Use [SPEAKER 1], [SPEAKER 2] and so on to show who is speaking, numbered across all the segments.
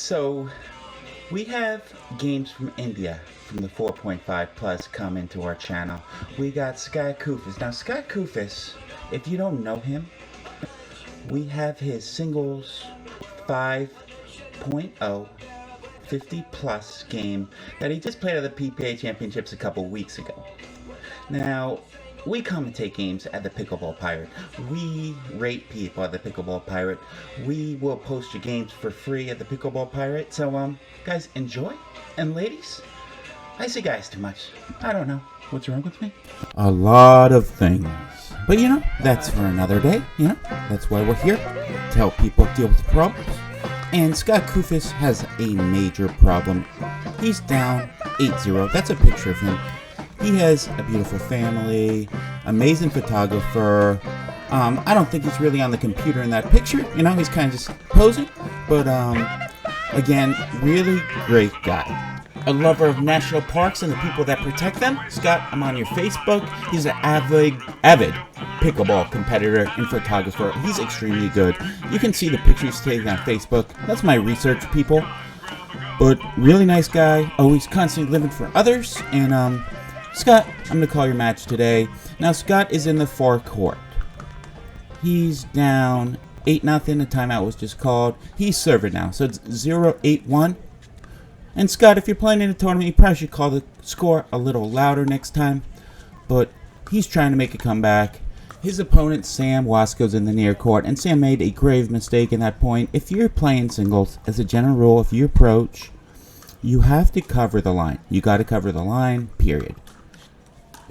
[SPEAKER 1] So we have games from India from the 4.5 plus come into our channel. We got Kufus. Now Kufus, if you don't know him, we have his singles 5.0 50 plus game that he just played at the PPA Championships a couple weeks ago. Now, we commentate games at the Pickleball Pirate. We rate people at the Pickleball Pirate. We will post your games for free at the Pickleball Pirate. So, guys, enjoy. And ladies, I say guys too much. I don't know. What's wrong with me?
[SPEAKER 2] A lot of things. But that's for another day. That's why we're here, to help people deal with problems. And Kufus has a major problem. He's down 8-0. That's a picture of him. He has a beautiful family, amazing photographer. I don't think he's really on the computer in that picture. He's kind of just posing. But, again, really great guy. A lover of national parks and the people that protect them. Scott, I'm on your Facebook. He's an avid pickleball competitor and photographer. He's extremely good. You can see the pictures taken on Facebook. That's my research, people. But really nice guy. Always constantly living for others. And, Scott, I'm going to call your match today. Now, Scott is in the far court. He's down 8-0. The timeout was just called. He's serving now. So it's 0-8-1. And Scott, if you're playing in a tournament, you probably should call the score a little louder next time. But he's trying to make a comeback. His opponent, Sam Wasco's in the near court. And Sam made a grave mistake in that point. If you're playing singles, as a general rule, if you approach, you have to cover the line. You got to cover the line, period.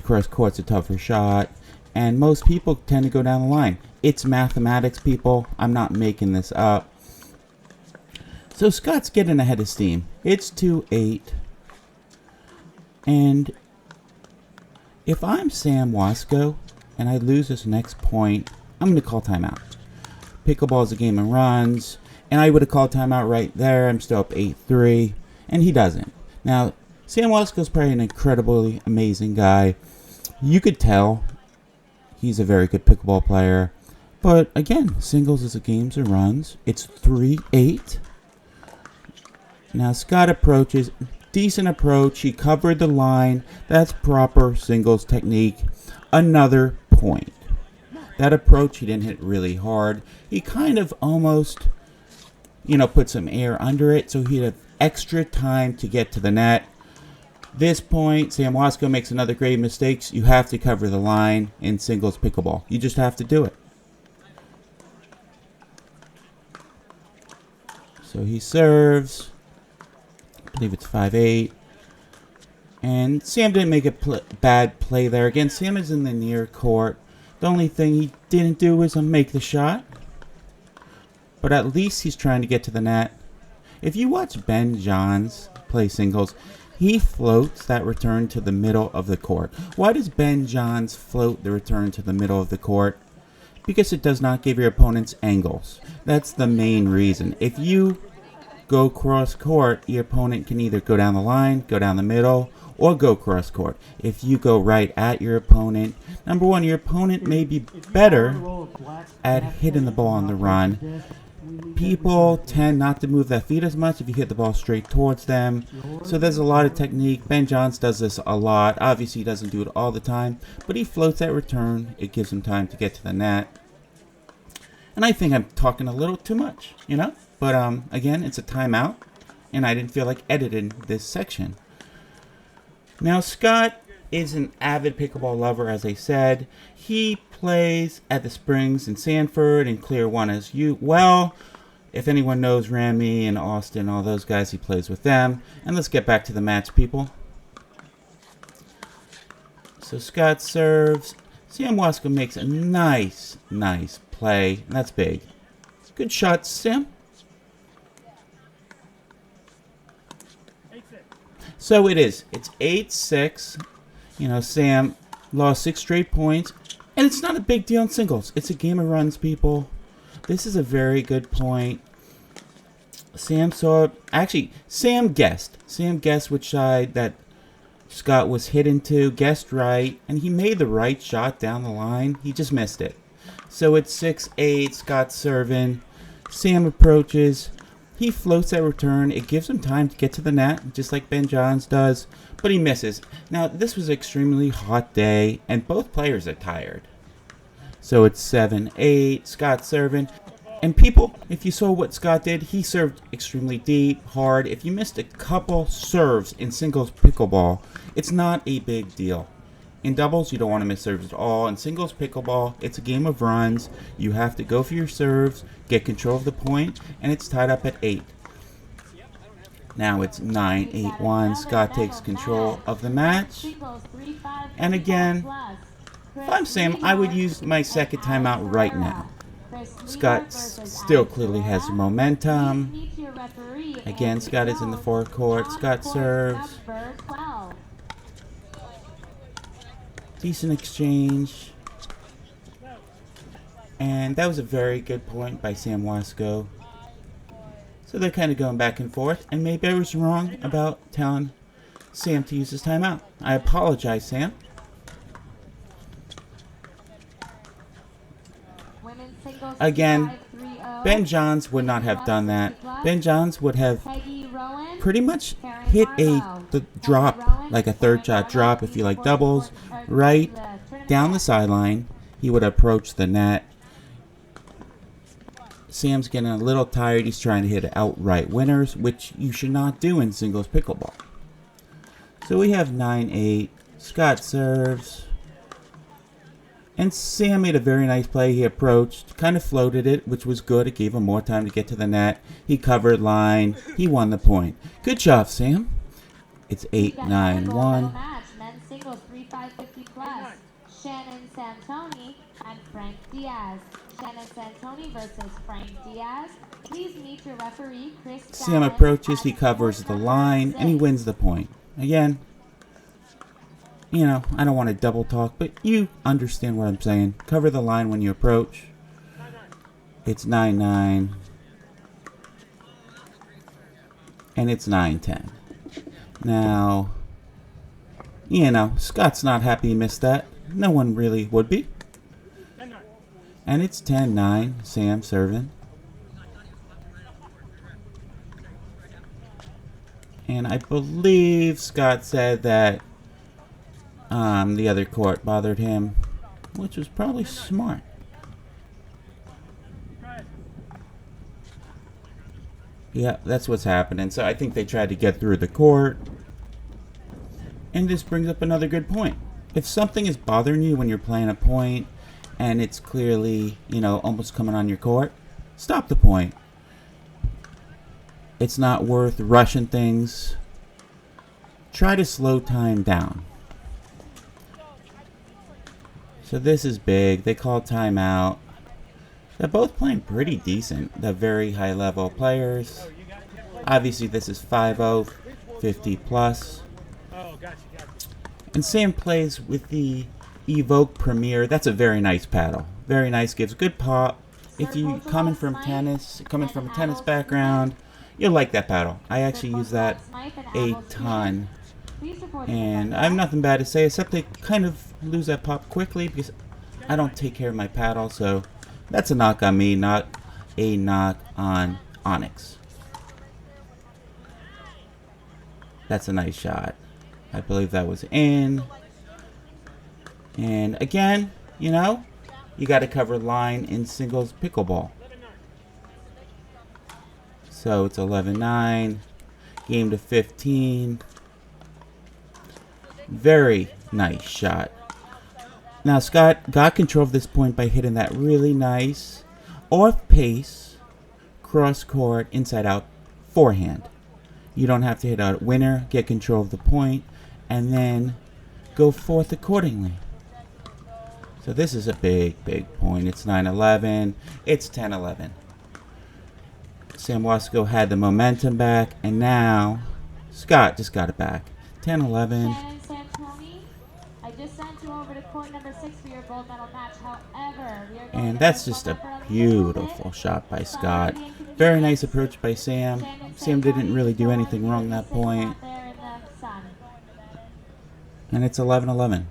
[SPEAKER 2] Cross court's a tougher shot, and most people tend to go down the line. It's mathematics, people. I'm not making this up. So Scott's getting ahead of steam. It's 2-8. And if I'm Sam Wasco and I lose this next point, I'm going to call timeout. Pickleball is a game of runs, and I would have called timeout right there. I'm still up 8-3, and he doesn't. Now, Sam Wasco's probably an incredibly amazing guy. You could tell he's a very good pickleball player. But again, singles is a game of runs. It's 3-8. Now Scott approaches. Decent approach. He covered the line. That's proper singles technique. Another point. That approach, he didn't hit really hard. He kind of almost, put some air under it so he'd have extra time to get to the net. This point, Sam Wasco makes another grave mistake. You have to cover the line in singles pickleball. You just have to do it. So he serves. I believe it's 5-8. And Sam didn't make a bad play there. Again, Sam is in the near court. The only thing he didn't do was make the shot. But at least he's trying to get to the net. If you watch Ben Johns play singles, he floats that return to the middle of the court. Why does Ben Johns float the return to the middle of the court? Because it does not give your opponents angles. That's the main reason. If you go cross court, your opponent can either go down the line, go down the middle, or go cross court. If you go right at your opponent, number one, your opponent may be better at hitting the ball on the run. People tend not to move their feet as much if you hit the ball straight towards them. So there's a lot of technique. Ben Johns does this a lot. Obviously, he doesn't do it all the time, but he floats that return. It gives him time to get to the net. And I think I'm talking a little too much, But again, it's a timeout, and I didn't feel like editing this section. Now, Scott is an avid pickleball lover, as I said. He plays at the Springs in Sanford and Clear 1 as well. If anyone knows Ramy and Austin, all those guys, he plays with them. And let's get back to the match, people. So Scott serves. Sam Wasco makes a nice play. That's big. Good shot, Sam. So it is. It's 8-6. Sam lost 6 straight points. And it's not a big deal in singles. It's a game of runs, people. This is a very good point. Sam saw... Actually, Sam guessed. Sam guessed which side that Scott was hit into. Guessed right. And he made the right shot down the line. He just missed it. So it's 6-8. Scott serving. Sam approaches. He floats that return. It gives him time to get to the net, just like Ben Johns does, but he misses. Now, this was an extremely hot day, and both players are tired. So it's 7-8, Scott serving. And people, if you saw what Scott did, he served extremely deep, hard. If you missed a couple serves in singles pickleball, it's not a big deal. In doubles, you don't want to miss serves at all. In singles pickleball, it's a game of runs. You have to go for your serves, get control of the point, and it's tied up at 8. Now it's 9-8-1. Scott takes control of the match. And again, if I'm Sam, I would use my second timeout right now. Scott still clearly has momentum. Again, Scott is in the forecourt. Scott serves. Decent exchange. And that was a very good point by Sam Wasco. So they're kind of going back and forth. And maybe I was wrong about telling Sam to use his timeout. I apologize, Sam. Again, Ben Johns would not have done that. Ben Johns would have pretty much hit the drop, like a third shot drop if you like doubles, right down the sideline. He would approach the net. Sam's getting a little tired. He's trying to hit outright winners, which you should not do in singles pickleball. So we have 9-8. Scott serves. And Sam made a very nice play. He approached, kind of floated it, which was good. It gave him more time to get to the net. He covered line. He won the point. Good job, Sam. It's 8-9-1.
[SPEAKER 3] Men's singles 3-5-50 plus. Shannon Santoni and Frank Diaz. Shannon Santoni versus Frank Diaz. Please meet your referee, Chris.
[SPEAKER 2] Sam approaches. He covers the line, and he wins the point. Again, you know, I don't want to double talk, but you understand what I'm saying. Cover the line when you approach. It's 9-9. And it's 9-10. Now, you know, Scott's not happy he missed that. No one really would be. And it's 10-9. Sam serving. And I believe Scott said that the other court bothered him, which was probably smart. Yeah, that's what's happening. So I think they tried to get through the court. And this brings up another good point. If something is bothering you when you're playing a point and it's clearly, you know, almost coming on your court, stop the point. It's not worth rushing things. Try to slow time down. So this is big. They call timeout. They're both playing pretty decent. They're very high level players. Obviously this is 5-0, 50 plus. And Sam plays with the Evoke Premier. That's a very nice paddle. Very nice, gives good pop. If you coming from a tennis background, you'll like that paddle. I actually use that a ton. And I have nothing bad to say except they kind of lose that pop quickly because I don't take care of my paddle. So that's a knock on me, not a knock on Onyx. That's a nice shot. I believe that was in. And again, you know, you got to cover line in singles pickleball. So it's 11-9. Game to 15. Very nice shot. Now Scott got control of this point by hitting that really nice off-pace cross-court inside-out forehand. You don't have to hit a winner, get control of the point, and then go forth accordingly. So this is a big, big point. It's 9-11. It's 10-11. Sam Wasco had the momentum back, and now Scott just got it back. 10-11.
[SPEAKER 3] Shannon Santoni, I just sent you over to court number 6 for your gold medal match. However, we are going
[SPEAKER 2] And
[SPEAKER 3] to
[SPEAKER 2] that's just a beautiful shot by Scott. Very nice approach by Sam. Sam didn't really do anything wrong at that point. And it's 11-11.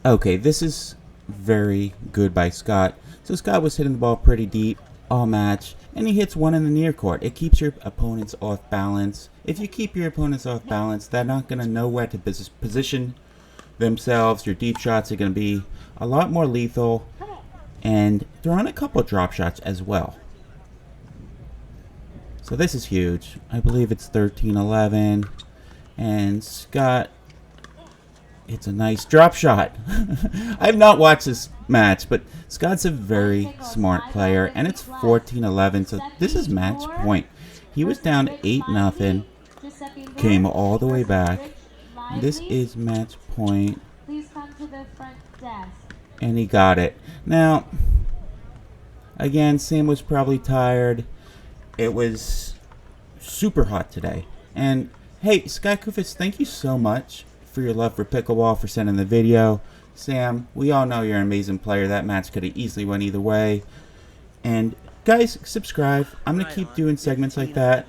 [SPEAKER 2] Okay, this is very good by Scott. So Scott was hitting the ball pretty deep all match, and he hits one in the near court. It keeps your opponents off balance. If you keep your opponents off balance, they're not going to know where to position themselves. Your deep shots are going to be a lot more lethal, and throwing a couple drop shots as well. So this is huge. I believe it's 13-11, and Scott, it's a nice drop shot. I have not watched this match, but Scott's a very smart player, and it's 14-11, so this is match point. He was down 8-0, came all the way back. This is match point, and he got it. Now, again, Sam was probably tired. It was super hot today. And hey, Scott Kufus, thank you so much for your love for pickleball, for sending the video. Sam, we all know you're an amazing player. That match could have easily went either way. And guys, subscribe. I'm going to keep doing segments like that.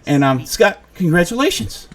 [SPEAKER 2] And Scott, congratulations.